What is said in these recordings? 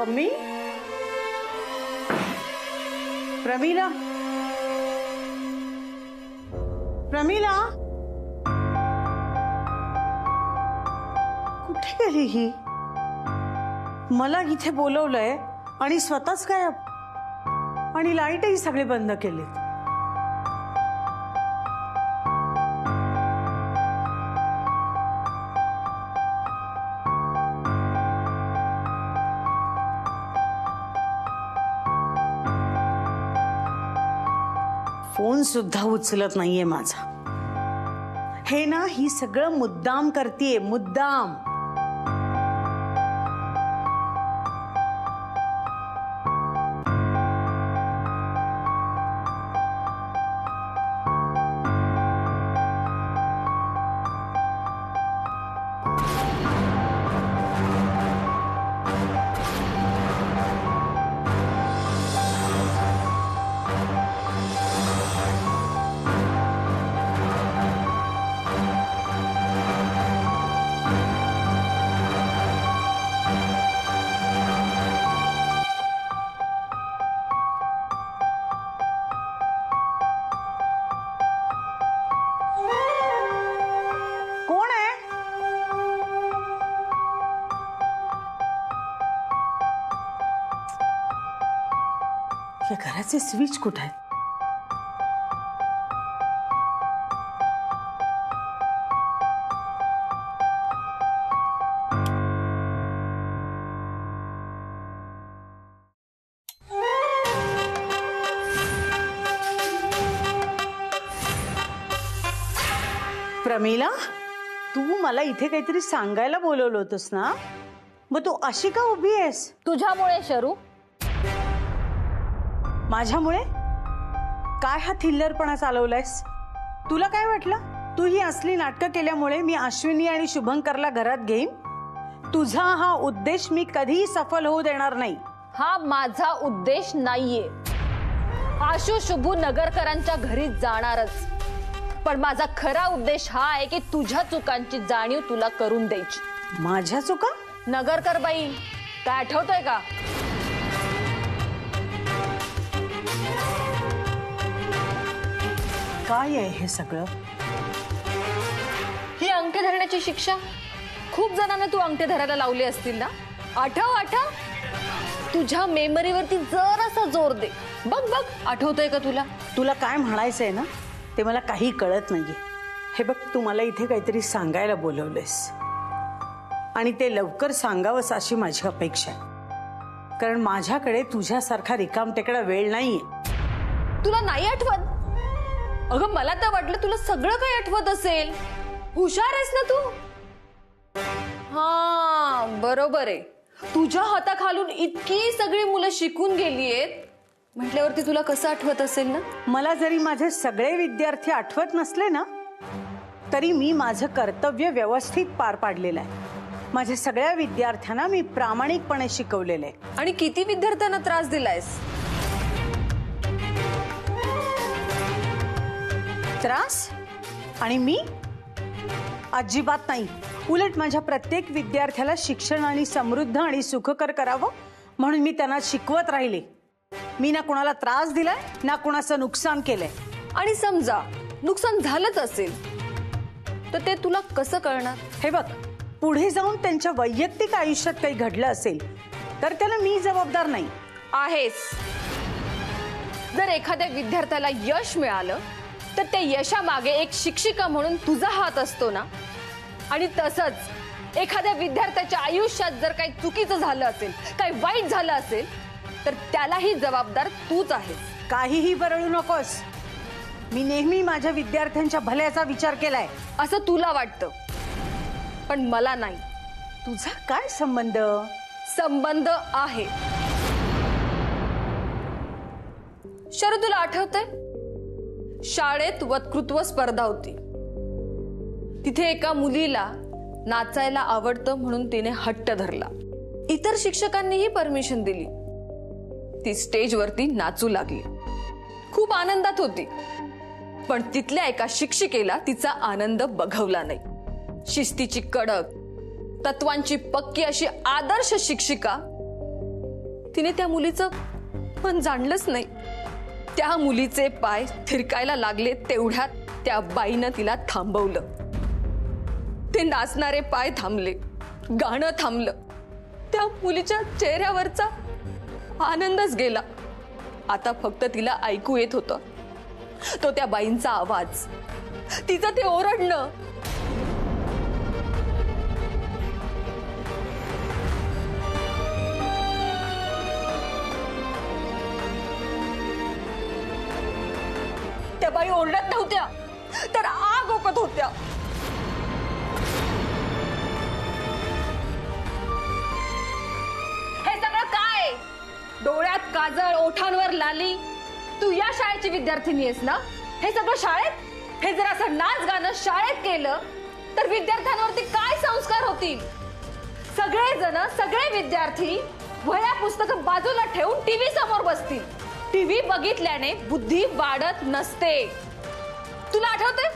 Mummy, Pramila, Pramila, कुठे गेली ही? मला इथे बोलवलंय आणि स्वतःच गायब, आणि लाईटही सगळे बंद केले. फोन सुद्धा उचलत नाहीये माझा. हे ना, ही सगळं मुद्दाम करतीये, मुद्दाम. या घराचे स्विच कुठे आहे? प्रमिला, तू मला इथे काहीतरी सांगायला बोलवलं होतंस ना, मग तू अशी का उभी आहेस? तुझ्यामुळे शरू. माझ्यामुळे? काय हा थिल्लरपणा चालवलायस? तुला काय वाटलं तू ही असली नाटकं केल्यामुळे मी अश्विनी आणि शुभंकरला घरात घेईन? तुझा हा उद्देश मी कधीही सफल होऊ देणार नाही. हा माझा उद्देश नाहीये. आशु शुभू नगरकरांच्या घरी जाणारच, पण माझा खरा उद्देश हा आहे की तुझ्या चुकांची जाणीव तुला करून द्यायची. माझ्या चुका? नगरकर बाई, काय आठवतंय का? काय आहे हे सगळं? ही अंगठे धरण्याची शिक्षा खूप जणांना तू अंगठे धरायला लावले असतील ना. आठव आठव, तुझ्या मेमरीवरती जरासा जोर दे. बघ बघ, आठवतंय का तुला? तुला काय म्हणायचंय ना ते मला काही कळत नाहीये. हे बघ, तू मला इथे काहीतरी सांगायला बोलवलेस आणि ते लवकर सांगावंस अशी माझी अपेक्षा आहे, कारण माझ्याकडे तुझ्यासारखा रिकामटेकडा वेळ नाहीये. तुला नाही आठवत? अगं, मला तर वाटलं तुला सगळं काही आठवत असेल. हुशार आहेस ना तू. हा, बरोबर आहे. तुझ्या हाताखालून इतकी सगळी मुलं शिकून गेलीयेत म्हटल्यावरती तुला कसं आठवत असेल ना. मला जरी माझे सगळे विद्यार्थी आठवत नसले ना, तरी मी माझं कर्तव्य व्यवस्थित पार पाडलेलं आहे. माझ्या सगळ्या विद्यार्थ्यांना मी प्रामाणिकपणे शिकवलेलं आहे. आणि किती विद्यार्थ्यांना त्रास दिलायस? त्रास? आणि मी? अजिबात नाही. उलट माझ्या प्रत्येक विद्यार्थ्याला शिक्षण आणि समृद्ध आणि सुखकर करावं म्हणून मी त्यांना शिकवत राहिले. मी ना कुणाला त्रास दिलाय ना कुणाचं नुकसान केलंय. आणि समजा नुकसान झालंच असेल तर ते तुला कसं कळणार? हे बघ, पुढे जाऊन त्यांच्या वैयक्तिक आयुष्यात काही घडलं असेल तर त्याला मी जबाबदार नाही. आहेस. जर एखाद्या विद्यार्थ्याला यश मिळालं तर त्या यशामागे एक शिक्षिका म्हणून तुझा हात असतो ना. आणि तसंच एखाद्या विद्यार्थ्याच्या आयुष्यात जर काही चुकीचं झालं असेल, काही वाईट झालं असेल तर त्यालाही जबाबदार तूच आहेस. काहीही बरळू नकोस. मी नेहमी माझ्या विद्यार्थ्यांच्या भल्याचा विचार केलाय. असं तुला वाटतं, पण मला नाही. तुझा काय संबंध? संबंध आहे. शरू, तुला आठवतंय शाळेत वक्तृत्व स्पर्धा होती. तिथे एका मुलीला नाचायला आवडतं म्हणून तिने हट्ट धरला. इतर शिक्षकांनीही परमिशन दिली. ती स्टेजवरती नाचू लागली. खूप आनंदात होती, पण तिथल्या एका शिक्षिकेला तिचा आनंद बघवला नाही. शिस्तीची कडक, तत्वांची पक्की अशी आदर्श शिक्षिका तिने त्या मुलीचं पण जाणलंच नाही. त्या मुलीचे पाय थिरकायला लागले तेवढ्यात त्या बाईनं तिला थांबवलं. ते नाचणारे पाय थांबले, गाणं थांबलं. त्या मुलीच्या चेहऱ्यावरचा आनंदच गेला. आता फक्त तिला ऐकू येत होतं तो त्या बाईंचा आवाज, तिचं ते ओरडणं. त्या बाई ओरडत नव्हत्या तर आग ओकत होत्या. हे सगळं काय? डोळ्यात काजळ, ओठांवर लाली. तू या शाळेची विद्यार्थिनी आहेस ना? हे सगळं शाळेत? हे जर असं नाच गाणं शाळेत केलं तर विद्यार्थ्यांवरती काय संस्कार होतील? सगळेजण, सगळे विद्यार्थी वह्या पुस्तकं बाजूला ठेवून टीव्ही समोर बसतील. टीव्ही बघितल्याने बुद्धी वाढत नसते. तुला आठवतंय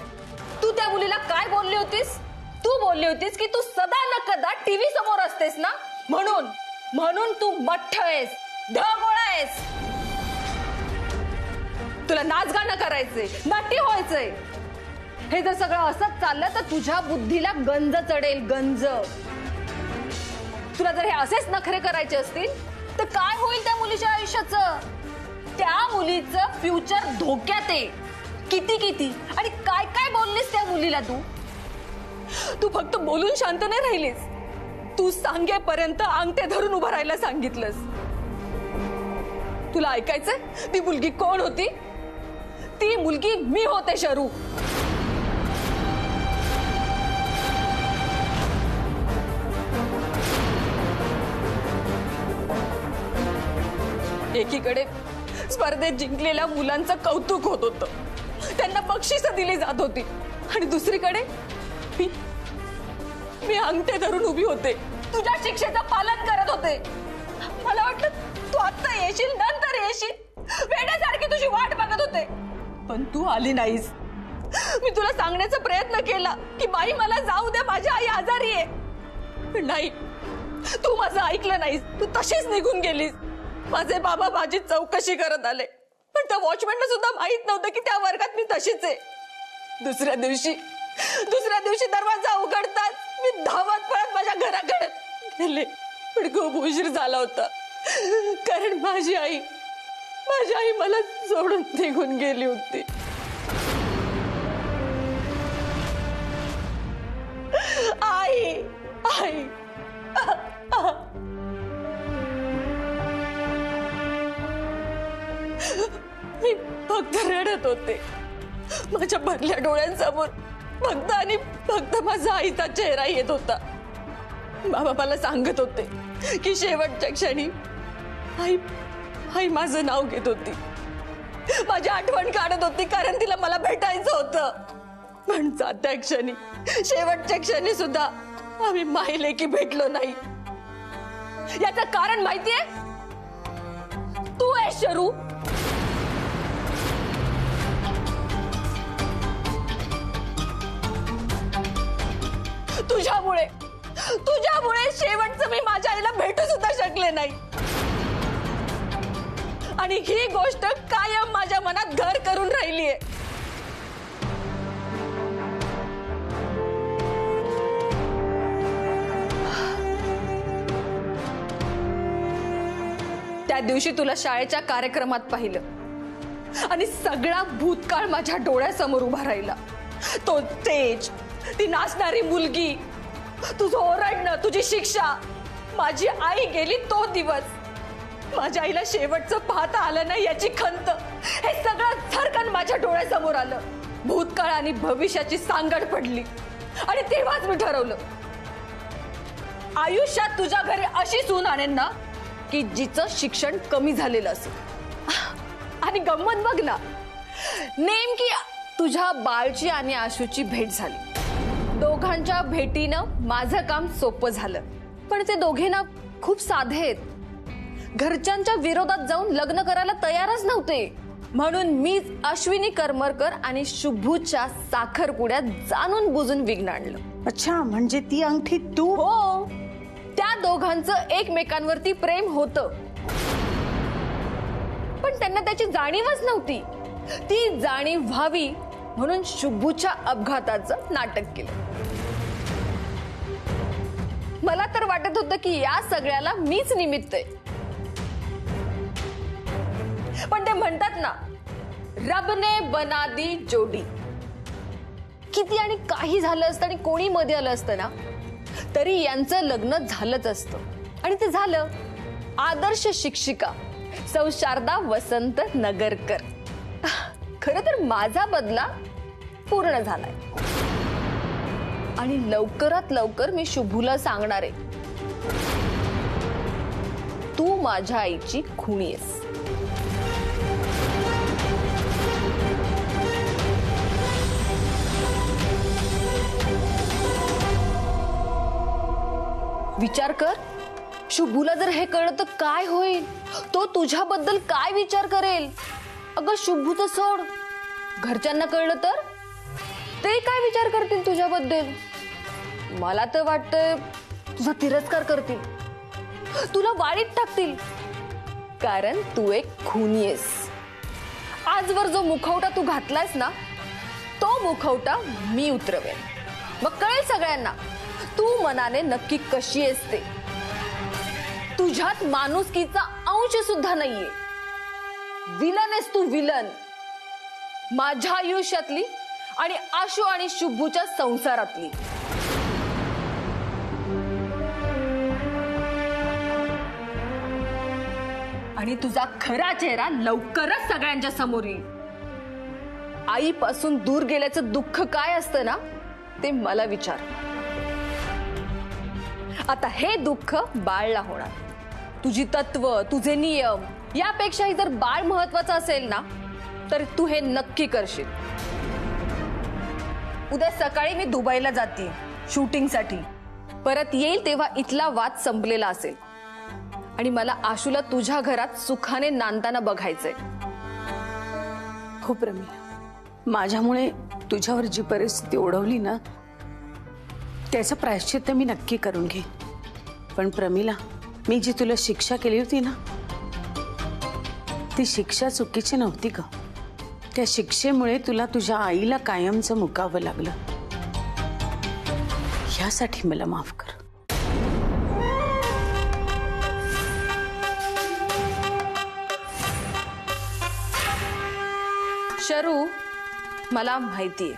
तू त्या मुलीला काय बोलली होतीस? तू बोलली होतीस की तू सदा न कदा टीव्ही समोर असतेस ना, म्हणून तू मठ्ठ आहेस, ढगोळा आहेस. तुला नाच गाणं करायचंय, नाट्य व्हायचंय. हे जर सगळं असंच चाललं तर तुझ्या बुद्धीला गंज चढेल, गंज. तुला जर हे असेच नखरे करायचे असतील तर काय होईल त्या मुलीच्या आयुष्याचं? त्या मुलीचं फ्युचर धोक्यात आहे. किती आणि काय काय बोललीस त्या मुलीला तू फक्त बोलून शांत नाही राहिलीस. तू सांगेपर्यंत अंगठे धरून उभं राहायला सांगितलंस. तुला ऐकायचंय ती मुलगी कोण होती? ती मुलगी मी होते, शरू. एकीकडे स्पर्धेत जिंकलेल्या मुलांचं कौतुक होत होतं, त्यांना बक्षिसं दिली जात होती, आणि दुसरीकडे मी अंगठे धरून उभी होते, तुझ्या शिक्षेचं पालन करत होते. मला वाटलं तू आता येशील, नंतर येशील, वेड्यासारखी तुझी वाट बघत होते, पण तू आली नाहीस. मी तुला सांगण्याचा प्रयत्न केला की बाई मला जाऊ दे, माझी आई आजारी आहे. पण नाही, तू माझं ऐकलं नाहीस. तू तशीच निघून गेलीस. माझे बाबा माझी चौकशी करत आले, पण त्या वॉचमॅनला सुद्धा माहित नव्हतं की त्या वर्गात मी तशीच आहे. दुसऱ्या दिवशी दरवाजा उघडताच मी धावत पळत माझ्या घराकडे गेले, पण खूप उशीर झाला होता, कारण माझी आई मला सोडून निघून गेली होती. आई मी फक्त रडत होते. माझ्या भरल्या डोळ्यांसमोर फक्त माझा आईचा चेहरा येत होता. बाबा मला सांगत होते की शेवटच्या क्षणी आई माझं नाव घेत होती, माझी आठवण काढत होती, कारण तिला मला भेटायचं होतं. पण जात्या क्षणी, शेवटच्या क्षणी सुद्धा आम्ही माहिले की भेटलो नाही. याचं कारण माहितीये? तू आहे, शरू. तुझ्यामुळे शेवटचं मी माझ्या आईला भेटू सुद्धा शकले नाही, आणि ही गोष्ट कायम माझ्या मनात घर करून राहिलीये. त्या दिवशी तुला शाळेच्या कार्यक्रमात पाहिलं आणि सगळा भूतकाळ माझ्या डोळ्यासमोर उभा राहिला. तो स्टेज, ती नाचणारी मुलगी, तुझं ओरडणं, तुझी शिक्षा, माझी आई गेली तो दिवस, माझ्या आईला शेवटचं पाहता आलं नाही याची खंत, हे सगळं झरकन माझ्या डोळ्यासमोर आलं. भूतकाळ आणि भविष्याची सांगड पडली, आणि तेव्हाच मी ठरवलं, आयुष्यात तुझ्या घरी अशी सून आणेन ना की जिचं शिक्षण कमी झालेलं असेल. आणि गंमत बघ ना, नेमकी तुझ्या बाळची आणि आशूची भेट झाली. दोघांच्या भेटीनं माझं काम सोपं झालं. पण ते दोघे ना खूप साधे आहेत, घरच्यांच्या विरोधात जाऊन लग्न करायला तयारच नव्हते. म्हणून मीच अश्विनी करमरकर आणि शुभूच्या साखरपुड्यात जाणून बुजून विघ्न आणलं. अच्छा, म्हणजे ती अंगठी तू? हो, त्या दोघांचं एकमेकांवरती प्रेम होतं, पण त्यांना त्याची जाणीवच नव्हती. ती जाणीव व्हावी म्हणून शुभूच्या अपघाताचं नाटक केलं. मला तर वाटत होतं की या सगळ्याला मीच निमित्त आहे. पण ते म्हणतात ना, रब ने बना दी जोडी. किती आणि काही झालं असतं आणि कोणी मध्ये आलं असतं ना, तरी यांचं लग्न झालंच असतं. आणि ते झालं. आदर्श शिक्षिका सौ शारदा वसंत नगरकर. खरं तर माझा बदला पूर्ण झालाय आणि लवकरात लवकर मी शुभूला सांगणार आहे, तू माझ्या आईची खुणी आहेस. विचार कर, शुभूला जर हे कळलं तर काय होईल? तो तुझ्याबद्दल काय विचार करेल? अगं शुभूचं सोड, घरच्यांना कळलं तर ते काय विचार करतील तुझ्याबद्दल? मला तर वाटतंय तुझा तिरस्कार करतील, तुला वाळीत टाकतील, कारण तू एक खुनी आहेस. आजवर जो मुखवटा तू घातलायस ना, तो मुखवटा मी उतरवेन. मग कळेल सगळ्यांना तू मनाने नक्की कशी असते. तुझ्यात माणुसकीचा अंश सुद्धा नाहीये. विलन आहेस तू, विलन. माझ्या आयुष्यातली आणि आशू आणि शुभूच्या संसारातली. आणि तुझा खरा चेहरा लवकरच सगळ्यांच्या समोर येईल. आईपासून दूर गेल्याचं दुःख काय असतं ना, ते मला विचार. आता हे दुःख बाळला होणार. तुझी तत्व, तुझे नियम यापेक्षाही जर बाळ महत्वाचं असेल ना, तर तू हे नक्की करशील. उद्या सकाळी मी दुबईला जाते शूटिंगसाठी. परत येईल तेव्हा इथला वाद संपलेला असेल आणि मला आशूला तुझ्या घरात सुखाने नांदताना बघायचंय. हो प्रमिला, माझ्यामुळे तुझ्यावर जी परिस्थिती ओढवली ना, त्याचं प्रायश्चित्त मी नक्की करून घे. पण प्रमिला, मी जी तुला शिक्षा केली होती ना, ती शिक्षा चुकीची नव्हती का? त्या शिक्षेमुळे तुला तुझ्या आईला कायमचं मुकावं लागलं. यासाठी मला माफ कर. शरू, मला माहितीये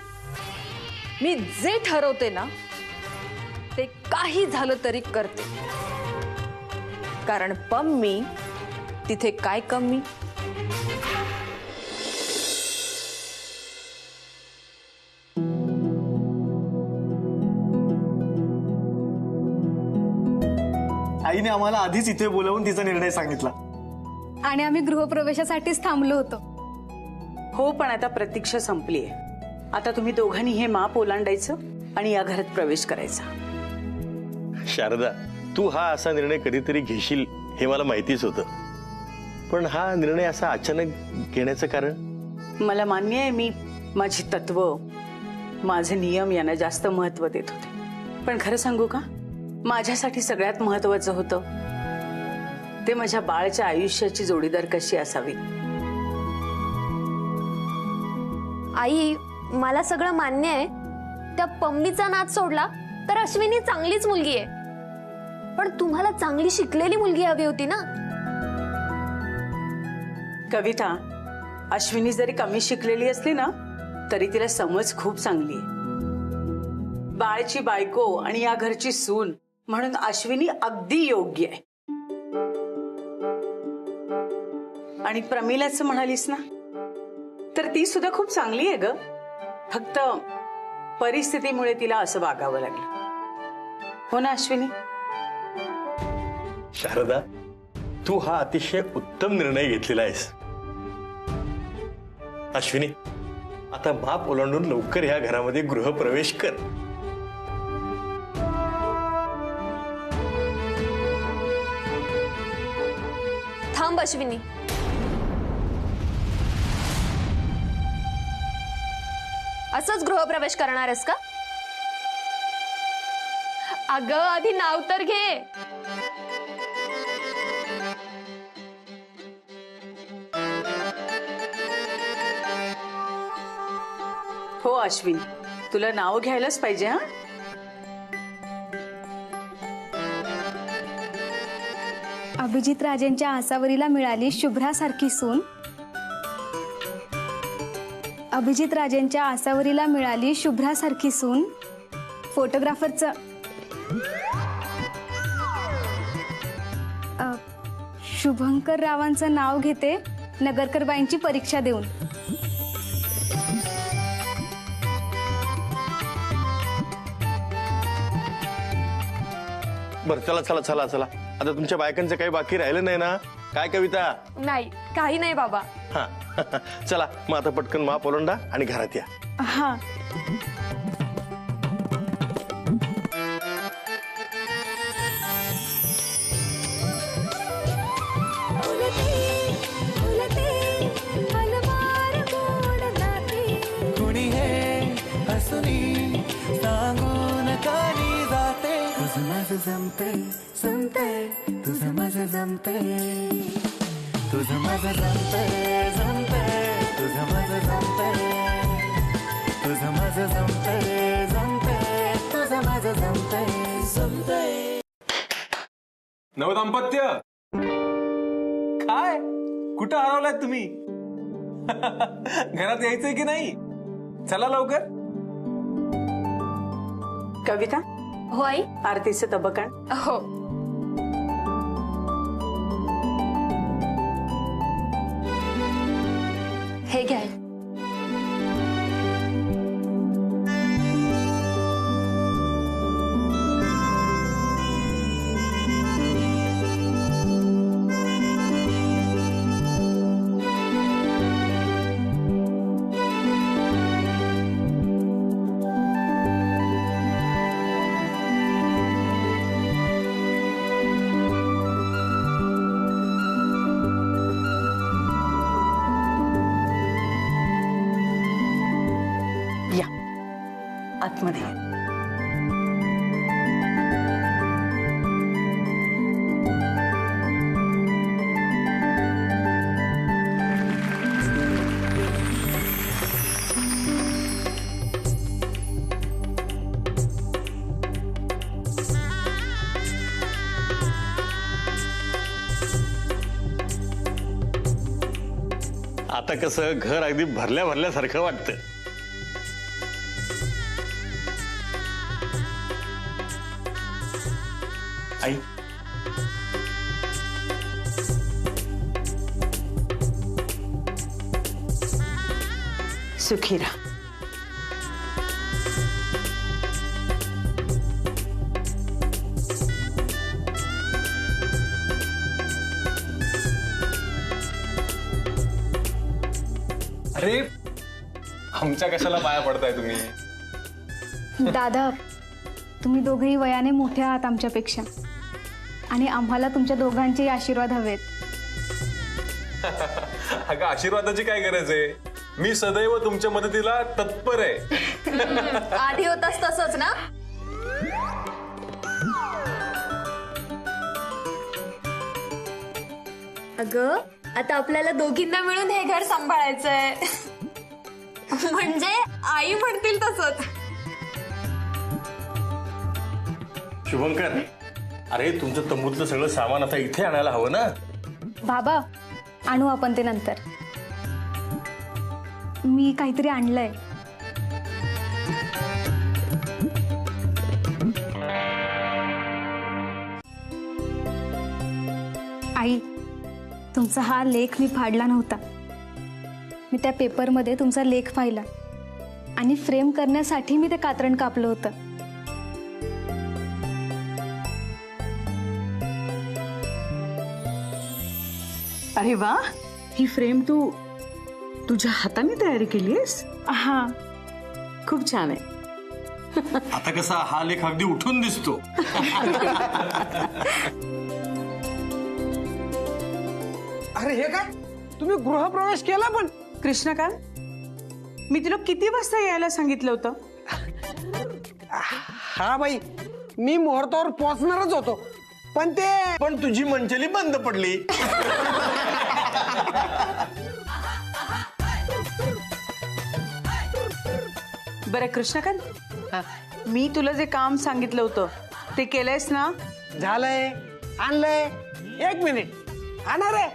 मी जे ठरवते ना, ते काही झालं तरी करते. कारण पम्मी तिथे काय कमी. आईने आम्हाला आधीच इथे बोलावून तिचा निर्णय सांगितला आणि आम्ही गृहप्रवेशासाठीच थांबलो होतो. हो, पण आता प्रतीक्षा संपलीये. आता तुम्ही दोघांनी हे माप ओलांडायचं आणि या घरात प्रवेश करायचा. शारदा, तू हा असा निर्णय कधीतरी घेशील हे मला माहितीच होतं. पण हा निर्णय असा अचानक घेण्याचं कारण? मला मान्य आहे, मी माझी तत्व, माझे नियम यांना जास्त महत्व देत होते. पण खरं सांगू का, माझ्यासाठी सगळ्यात महत्वाचं होतं ते माझ्या बाळच्या आयुष्याची जोडीदार कशी असावी. आई, मला सगळं मान्य आहे. त्या पम्मीचा नाद सोडला तर अश्विनी चांगलीच मुलगी आहे. पण तुम्हाला चांगली शिकलेली मुलगी हवी होती ना. कविता, अश्विनी जरी कमी शिकलेली असली ना, तरी तिला समज खूप चांगली आहे. बाळची बायको आणि या घरची सून म्हणून अश्विनी अगदी योग्य आहे. आणि प्रमिलाचं म्हणालीस ना, तर ती सुद्धा खूप चांगली आहे ग. फक्त परिस्थितीमुळे तिला असं वागावं लागलं. हो ना अश्विनी? शारदा, तू हा अतिशय उत्तम निर्णय घेतलेला आहेस. अश्विनी, आता माप ओलांडून लवकर ह्या घरामध्ये गृहप्रवेश कर. थांब अश्विनी. असंच गृहप्रवेश करणार आहेस का? अगं, आधी नाव तर घे. अश्विन, तुला नाव घ्यायलाच पाहिजे. हा, अभिजित राजेंच्या आसावरीला मिळाली शुभ्रासारखी सून. अभिजित राजेंच्या आसावरीला मिळाली शुभ्रासारखी सून. फोटोग्राफरचं शुभंकर रावांचं नाव घेते नगरकरबाईंची परीक्षा देऊन. बरं चला चला चला चला, आता तुमच्या बायकांचं काही बाकी राहिलं नाही ना? काय कविता? नाही, काही नाही बाबा. हा चला मग आता पटकन महापोलंडा आणि घरात या. हा, कुणी हे हसुनी सांगून कानी जाते. तुझं माझं जमते जमते, तुझं माझं जमते, तुझं माझं जमते जमते, तुझं माझं जमते, तुझं माझं जमते जमते, तुझं माझं जमते जमते. नवदाम्पत्य काय कुठं हरवलाय तुम्ही? घरात यायचंय की नाही? चला लवकर. कविता, हो आई. आरतीचं तबक आण. हो. हे घ्या. या आतमध्ये या. आता कसं घर अगदी भरल्या भरल्यासारखं वाटतं. आई सुखी राहा. अरे आमच्या कशाला पाया पडताय तुम्ही? दादा, तुम्ही दोघेही वयाने मोठे आहात आमच्यापेक्षा आणि आम्हाला तुमच्या दोघांचे आशीर्वाद हवेत. अगं आशीर्वादाची काय गरज आहे? मी सदैव तुमच्या मदतीला तत्पर आहे. आधी होतास तसंच ना? अगं, आता आपल्याला दोघींना मिळून हे घर सांभाळायचंय. म्हणजे आई म्हणतील तसंच. शुभंकर, अरे तुमचं तंबूतलं सगळं सामान आता इथे आणायला हवं ना? बाबा, आणू आपण ते नंतर. मी काहीतरी आणलंय. आई, तुमचा हा लेख मी फाडला नव्हता. मी त्या पेपरमध्ये तुमचा लेख पाहिला आणि फ्रेम करण्यासाठी मी ते कात्रण कापलं होतं. अरे वा, ही फ्रेम तू तुझ्या हाताने तयारी केलीस? हा, खूप छान आहे. आता कसा हा लेख अगदी उठून दिसतो. अरे हे काय, तुम्ही गृहप्रवेश केला? पण कृष्णकांत, मी तुला किती वाजता यायला सांगितलं होतं? हा बाई, मी मुहूर्तावर पोहोचणारच होतो, पण तुझी मंचली बंद पडली. बरं कृष्णकांत, मी तुला जे काम सांगितलं होतं ते केलंयस ना? झालंय, आणलंय. 1 मिनिट, आणणार आहे.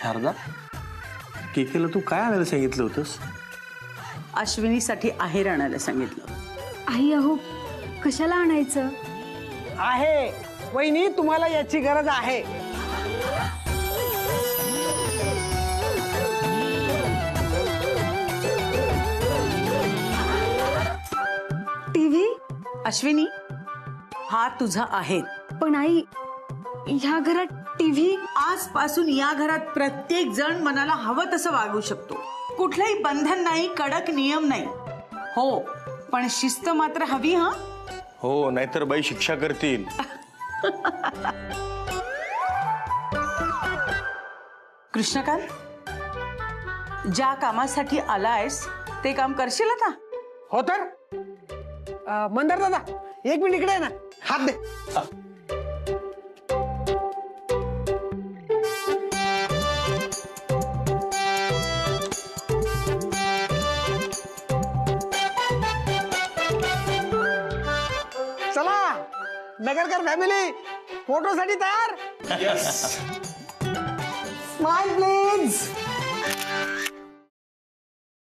शारदा, केकेला तू काय आणायला सांगितलं होतंस? अश्विनीसाठी आहेर आणायला सांगितलं. आई अहो, कशाला आणायचं? आहे वहिनी, तुम्हाला याची गरज आहे. टीव्ही? अश्विनी, हा तुझा आहे. पण आई, ह्या घरात टीव्ही? आजपासून या घरात प्रत्येक जण मनाला हवं तसं वागू शकतो. कुठलंही बंधन नाही, कडक नियम नाही. हो, पण शिस्त मात्र हवी. हा हो, नाहीतर बाई शिक्षा करतील. कृष्णकांत, ज्या कामासाठी आलायस ते काम करशील आता? हो तर. मंदार दादा, 1 मिनिट इकडे आहे ना, हात दे. चला नगरकर फॅमिली, फोटोसाठी तयार. Smile please.